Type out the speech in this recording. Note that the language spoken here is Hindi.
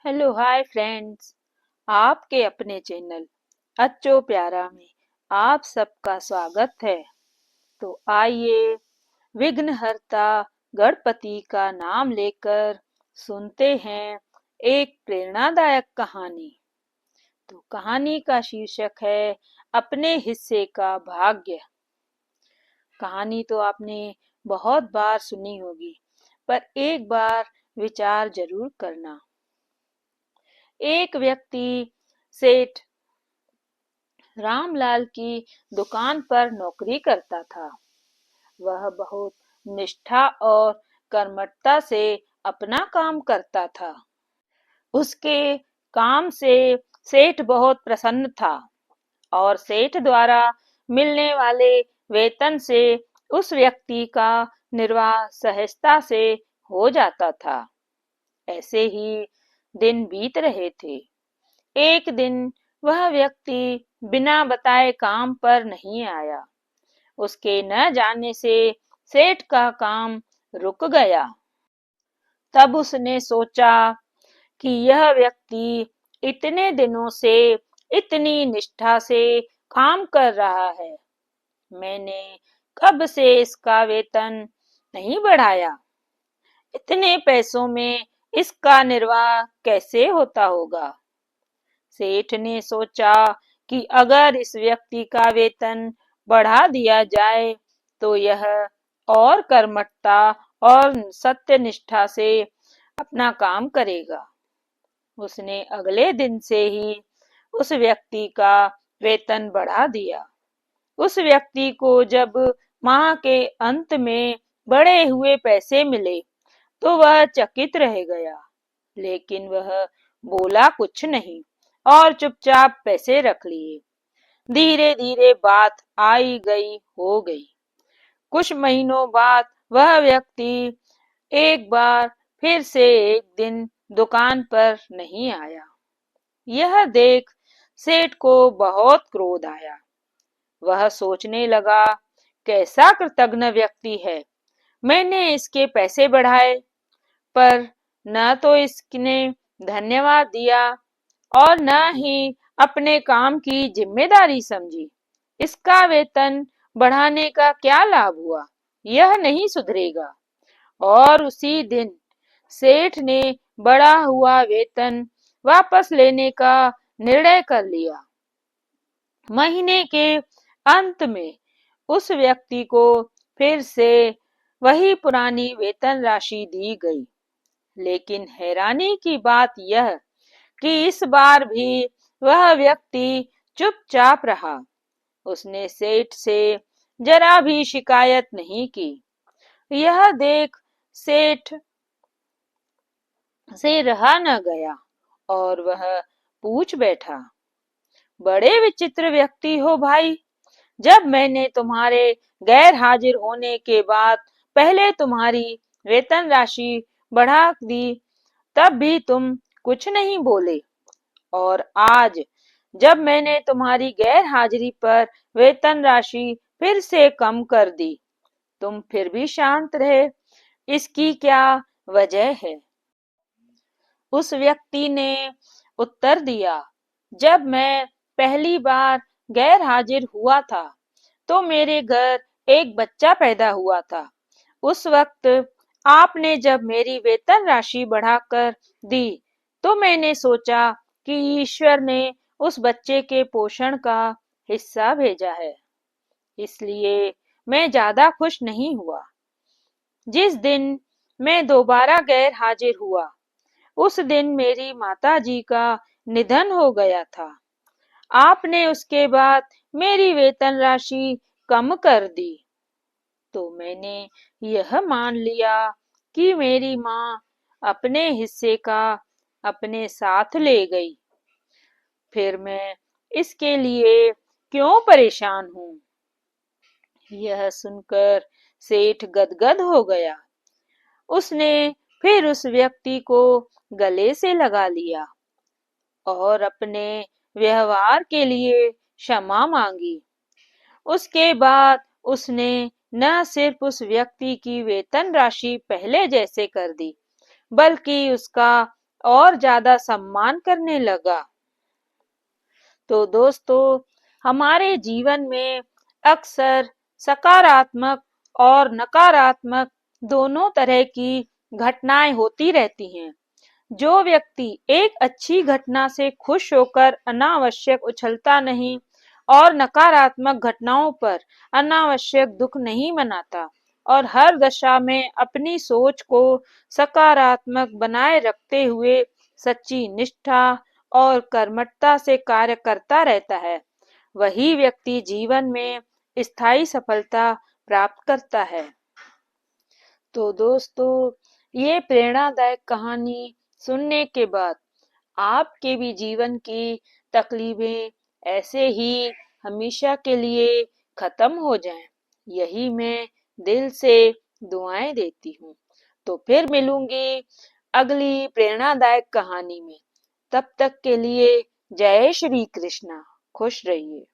Hello hi friends. आपके अपने चैनल अच्छो प्यारा में आप सबका स्वागत है। तो आइए विघ्नहर्ता गणपति का नाम लेकर सुनते हैं एक प्रेरणादायक कहानी। तो कहानी का शीर्षक है अपने हिस्से का भाग्य। कहानी तो आपने बहुत बार सुनी होगी, पर एक बार विचार जरूर करना। एक व्यक्ति सेठ रामलाल की दुकान पर नौकरी करता था। वह बहुत निष्ठा और कर्मठता से अपना काम करता था। उसके काम से सेठ बहुत प्रसन्न था और सेठ द्वारा मिलने वाले वेतन से उस व्यक्ति का निर्वाह सहजता से हो जाता था। ऐसे ही दिन बीत रहे थे। एक दिन वह व्यक्ति बिना बताए काम पर नहीं आया। उसके न जाने से सेठ का काम रुक गया। तब उसने सोचा कि यह व्यक्ति इतने दिनों से इतनी निष्ठा से काम कर रहा है, मैंने कब से इसका वेतन नहीं बढ़ाया। इतने पैसों में इसका निर्वाह कैसे होता होगा। सेठ ने सोचा कि अगर इस व्यक्ति का वेतन बढ़ा दिया जाए तो यह और कर्मठता और सत्यनिष्ठा से अपना काम करेगा। उसने अगले दिन से ही उस व्यक्ति का वेतन बढ़ा दिया। उस व्यक्ति को जब माह के अंत में बढ़े हुए पैसे मिले तो वह चकित रह गया, लेकिन वह बोला कुछ नहीं और चुपचाप पैसे रख लिए। धीरे धीरे बात आई गई हो गई। कुछ महीनों बाद वह व्यक्ति एक बार फिर से एक दिन दुकान पर नहीं आया। यह देख सेठ को बहुत क्रोध आया। वह सोचने लगा, कैसा कृतघ्न व्यक्ति है, मैंने इसके पैसे बढ़ाए पर न तो इसने धन्यवाद दिया और न ही अपने काम की जिम्मेदारी समझी। इसका वेतन बढ़ाने का क्या लाभ हुआ, यह नहीं सुधरेगा। और उसी दिन सेठ ने बढ़ा हुआ वेतन वापस लेने का निर्णय कर लिया। महीने के अंत में उस व्यक्ति को फिर से वही पुरानी वेतन राशि दी गई। लेकिन हैरानी की बात यह कि इस बार भी वह व्यक्ति चुपचाप रहा। उसने सेठ से जरा भी शिकायत नहीं की। यह देख सेठ से रहा न गया और वह पूछ बैठा, बड़े विचित्र व्यक्ति हो भाई। जब मैंने तुम्हारे गैर हाजिर होने के बाद पहले तुम्हारी वेतन राशि बढ़ा दी, तब भी तुम कुछ नहीं बोले, और आज जब मैंने तुम्हारी गैर हाजिरी पर वेतन राशि फिर से कम कर दी, तुम फिर भी शांत रहे। इसकी क्या वजह है? उस व्यक्ति ने उत्तर दिया, जब मैं पहली बार गैर हाजिर हुआ था तो मेरे घर एक बच्चा पैदा हुआ था। उस वक्त आपने जब मेरी वेतन राशि बढ़ाकर दी तो मैंने सोचा कि ईश्वर ने उस बच्चे के पोषण का हिस्सा भेजा है, इसलिए मैं ज्यादा खुश नहीं हुआ। जिस दिन मैं दोबारा गैर हाजिर हुआ उस दिन मेरी माताजी का निधन हो गया था। आपने उसके बाद मेरी वेतन राशि कम कर दी, तो मैंने यह मान लिया कि मेरी माँ अपने हिस्से का अपने साथ ले गई। फिर मैं इसके लिए क्यों परेशान हूँ? यह सुनकर सेठ गदगद हो गया। उसने फिर उस व्यक्ति को गले से लगा लिया और अपने व्यवहार के लिए क्षमा मांगी। उसके बाद उसने न सिर्फ उस व्यक्ति की वेतन राशि पहले जैसे कर दी, बल्कि उसका और ज्यादा सम्मान करने लगा। तो दोस्तों, हमारे जीवन में अक्सर सकारात्मक और नकारात्मक दोनों तरह की घटनाएं होती रहती हैं। जो व्यक्ति एक अच्छी घटना से खुश होकर अनावश्यक उछलता नहीं और नकारात्मक घटनाओं पर अनावश्यक दुख नहीं मनाता और हर दशा में अपनी सोच को सकारात्मक बनाए रखते हुए सच्ची निष्ठा और कर्मठता से कार्य करता रहता है, वही व्यक्ति जीवन में स्थायी सफलता प्राप्त करता है। तो दोस्तों, ये प्रेरणादायक कहानी सुनने के बाद आपके भी जीवन की तकलीफें ऐसे ही हमेशा के लिए खत्म हो जाएं, यही मैं दिल से दुआएं देती हूँ। तो फिर मिलूंगी अगली प्रेरणादायक कहानी में। तब तक के लिए जय श्री कृष्णा। खुश रहिए।